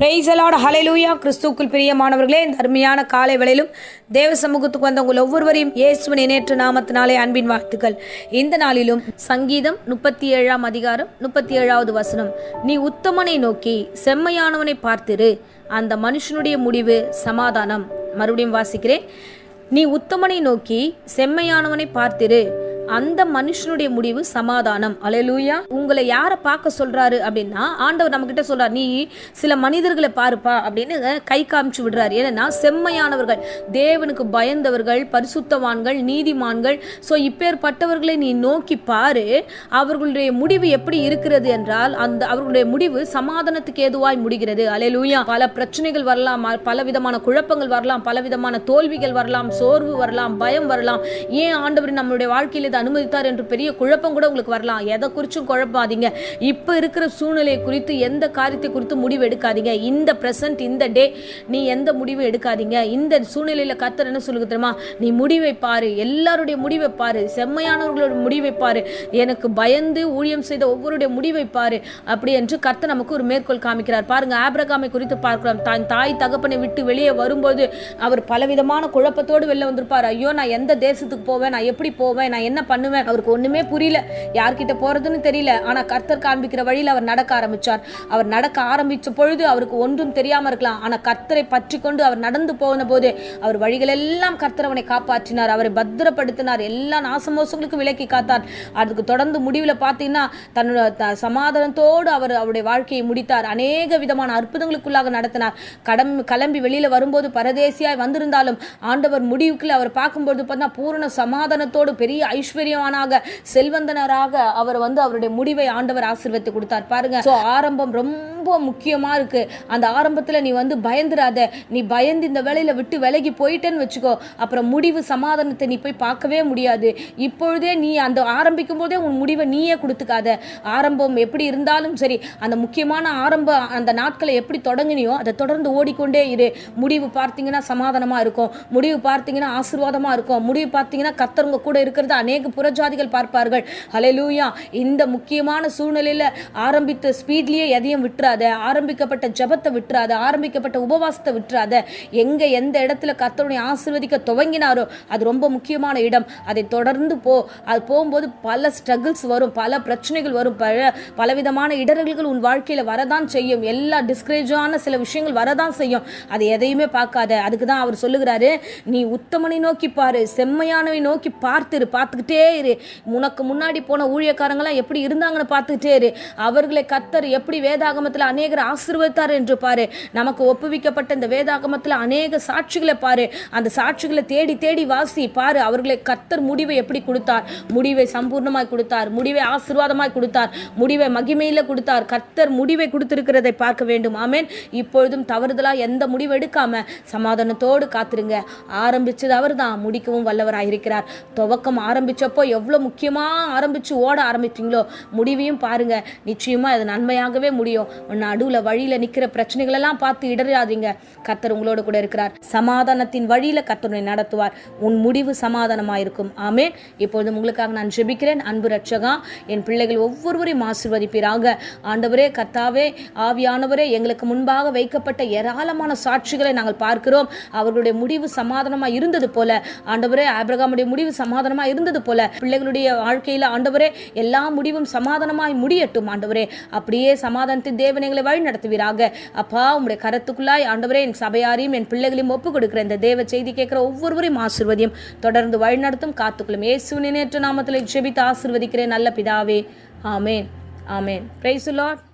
Price the Lord, ஹல்லேலூயா. கிறிஸ்துவுக்குள் பிரியமானவர்களே, இந்த அருமையான காலை வேளையிலும் தேவ சமூகத்துக்கு வந்த உங்கள் ஒவ்வொருவரையும் இயேசுவின் இணையற்ற நாமத்தினாலே அன்பின் வாழ்த்துக்கள். இந்த நாளிலும் சங்கீதம் 37 அதிகாரம் 37வது வசனம், நீ உத்தமனை நோக்கி செம்மையானவனை பார்த்திரு, அந்த மனுஷனுடைய முடிவு சமாதானம். மறுபடியும் வாசிக்கிறேன். நீ உத்தமனை நோக்கி செம்மையானவனை பார்த்திரு, அந்த மனுஷனுடைய முடிவு சமாதானம். அல்லேலூயா. உங்களை யாரை பார்க்க சொல்றாரு அப்படின்னா, ஆண்டவர் நம்ம கிட்ட சொல்றாரு, நீ சில மனிதர்களை பாருப்பா அப்படின்னு கை காமிச்சு விடுறாரு. ஏன்னா செம்மையானவர்கள், தேவனுக்கு பயந்தவர்கள், பரிசுத்தவான்கள், நீதிமான்கள். ஸோ இப்பேற்பட்டவர்களை நீ நோக்கி பாரு, அவர்களுடைய முடிவு எப்படி இருக்கிறது என்றால் அவர்களுடைய முடிவு சமாதானத்துக்கு ஏதுவாய் முடிகிறது. அல்லேலூயா. பல பிரச்சனைகள் வரலாம், பல விதமான குழப்பங்கள் வரலாம், பல விதமான தோல்விகள் வரலாம், சோர்வு வரலாம், பயம் வரலாம். ஏன் ஆண்டவர் நம்மளுடைய வாழ்க்கையில் அனுமதித்தார் என்று பெரிய குழப்பம் கூட உங்களுக்கு வரலாம். எதை குறிச்சும் குழப்பாதீங்க. இப்ப இருக்கிற சூழ்நிலையை குறித்து, எந்த காரியத்தை குறித்து முடிவு எடுக்காதீங்க. இந்த பிரசன்ட், இந்த டே நீ எந்த முடிவு எடுக்காதீங்க. இந்த சூழ்நிலையில கர்த்தர் என்ன சொல்லுங்க தெரியுமா, நீ முடிவை பாரு, எல்லாருடைய முடிவை பாரு, செம்மையானவர்களோட முடிவை பாரு, எனக்கு பயந்து ஊழியம் செய்த ஒவ்வொருடைய முடிவை பாரு அப்படி என்று கர்த்தர் நமக்கு ஒரு மேற்கோள் காமிக்கிறார். பாருங்க, ஆபிரகாமை குறித்து பார்க்கிறோம். தான் தாய் தகப்பனை விட்டு வெளியே வரும்போது அவர் பலவிதமான குழப்பத்தோடு வெளில வந்திருப்பார். ஐயோ, நான் எந்த தேசத்துக்கு போவேன், நான் எப்படி போவேன், நான் என்ன பண்ணுவேன், அவருக்கு ஒண்ணுமே புரியல, யார்கிட்ட போறதுன்னு தெரியல. ஆனா கர்த்தர் காண்பிக்கிற வழியில் அவர் நடக்க ஆரம்பிச்சார். அவர் நடக்க ஆரம்பிச்ச பொழுது அவருக்கு ஒன்றும் தெரியாம இருக்கலாம். ஆனா கர்த்தரை பற்றி கொண்டு அவர் நடந்து போன போது அவர் வழிகள் எல்லாம் கர்த்தர் அவனை காப்பாற்றினார், அவரை பத்திரப்படுத்தினார், எல்லா நாசமோசங்களுக்கு விலக்கி காத்தார். அதுக்கு தொடர்ந்து முடிவில் பார்த்தீங்கன்னா தன்னோட சமாதானத்தோடு அவருடைய வாழ்க்கையை முடித்தார். அநேக விதமான அற்புதங்களுக்குள்ளாக நடத்தினார். கிளம்பி வெளியில வரும்போது பரதேசியாய் வந்திருந்தாலும் ஆண்டவர் முடிவுக்குள்ள அவர் பார்க்கும்போது பார்த்தா பூரண சமாதானத்தோடு பெரிய ஐஸ்வர்யவானாக, செல்வந்தனராக அவர் அவருடைய முடிவை ஆண்டவர் ஆசீர்வதித்து கொடுத்தார். பாருங்க, ஆரம்பம் ரொம்ப முக்கியமா இருக்கு. அந்த ஆரம்பத்துல நீ பயந்துராத. நீ பயந்து இந்த வேலையில விட்டு விலகி போயிட்டேன்னு வச்சுக்கோ, அப்புறம் முடிவு சமாதானத்தை நீ போய் பார்க்கவே முடியாது. இப்பொழுதே நீ அந்த ஆரம்பிக்கும் போதே உன் முடிவை நீயே கொடுத்துக்காத. ஆரம்பம் எப்படி இருந்தாலும் சரி, அந்த முக்கியமான அந்த நாட்களை எப்படி தொடங்கினியோ அதை தொடர்ந்து ஓடிக்கொண்டே இரு. முடிவு பார்த்தீங்கன்னா சமாதானமா இருக்கும், முடிவு பார்த்தீங்கன்னா ஆசீர்வாதமா இருக்கும், முடிவு பார்த்தீங்கன்னா கர்த்தர் கூட இருக்கிறது அநேக புறஜாதிகள் பார்ப்பார்கள். ஹல்லேலூயா. இந்த முக்கியமான சூழ்நிலையில ஆரம்பித்த ஸ்பீட்லயே எதையும் விட்டுறாத. ஆரம்பிக்கப்பட்ட ஜெபத்தை விட்டுறாத, ஆரம்பிக்கப்பட்ட உபவாசத்தை விட்டுறாத. எந்த இடத்துல கர்த்தருடைய ஆசீர்வதிக்க துவங்கினாரோ அது ரொம்ப முக்கியமான இடம். அதை தொடர்ந்து போ. அது போகும்போது பல ஸ்ட்ரகிள்ஸ் வரும், பல பிரச்சனைகள் வரும், பலவிதமான இடர்கள் உன் வாழ்க்கையில வரதான் செய்யும். எல்லா டிஸ்கரேஜான சில விஷயங்கள் வரதான் செய்யும். அதை எதையுமே பார்க்காத. அதுக்கு தான் அவர் சொல்லுகிறாரு, நீ உத்தமனை நோக்கி பாரு, செம்மையானவை நோக்கி பார்த்துக்கிட்டே இரு. உனக்கு முன்னாடி போன ஊழியக்காரங்களாம் எப்படி இருந்தாங்கன்னு பார்த்துக்கிட்டே இரு. அவர்களை கர்த்தர் எப்படி வேதாகமத்தில் அநேகர் ஆசீர்வதித்தார் என்று பாரு. நமக்கு ஒப்புவிக்கப்பட்ட இந்த வேதாகமத்தில் அநேக சாட்சிகளை பாரு. அந்த சாட்சிகளை தேடி தேடி வாசி பாரு. அவர்களை கர்த்தர் முடிவை எப்படி கொடுத்தார், முடிவை சம்பூர்ணமாய் கொடுத்தார், முடிவை ஆசீர்வாதமாய் கொடுத்தார், முடிவை மகிமையில கொடுத்தார். கர்த்தர் முடிவை கொடுத்திருக்கிறதை பார்க்க வேண்டும். ஆமென். இப்பொழுதும் தவறுதலா எந்த முடிவு எடுக்காம சமாதானத்தோடு காத்திருங்க. ஆரம்பிச்சது அவர் தான், முடிக்கவும் வல்லவராயிருக்கிறார். துவக்கம் ஆரம்பிச்சப்போ எவ்வளவு முக்கியமா ஆரம்பிச்சு ஓட ஆரம்பித்தீங்களோ முடிவையும் பாருங்க, நிச்சயமா அது நன்மையாகவே முடியும். நடுவுல வழியில நிக்கிற பிரச்சனைகள் எல்லாம் பார்த்து இடராதீங்க. கர்த்தர் உங்களோட கூட இருக்கிறார். சமாதானத்தின் வழியில கர்த்தரை நடத்துவார். உன் முடிவு சமாதானமாயிருக்கும். ஆமென். இப்பொழுது உங்களுக்காக நான் ஜெபிக்கிறேன். அன்பு ரட்சகா, என் பிள்ளைகள் ஒவ்வொருவரையும் ஆசீர்வதிப்பீராக. ஆண்டவரே, கர்த்தாவே, ஆவியானவரே, எங்களுக்கு முன்பாக வைக்கப்பட்ட ஏராளமான சாட்சிகளை நாங்கள் பார்க்கிறோம். அவர்களுடைய முடிவு சமாதானமா இருந்தது போல, ஆண்டவரே, ஆபிரகாமுடைய முடிவு சமாதானமா இருந்தது போல பிள்ளைகளுடைய வாழ்க்கையில ஆண்டவரே எல்லா முடிவும் சமாதானமாய் முடியட்டும். ஆண்டவரே, அப்படியே சமாதானத்தின் தேவன் எங்களை வழி நடத்துவீராக. அப்பா, உம்முடைய கரத்துக்குள்ளாய் ஆண்டவரே என் சபையாரையும் என் பிள்ளைகளையும் ஒப்புக் கொடுக்கிற இந்த தேவ செய்தி கேட்கிற ஒவ்வொருவரையும் ஆசீர்வதியும், தொடர்ந்து வழி நடத்தும், காத்துக்கொள்ளும். இயேசுவின் இணையற்ற நாமத்தில் ஜெபித்து ஆசீர்வதிக்கிறேன் நல்ல பிதாவே. ஆமென். ஆமென். Praise the Lord.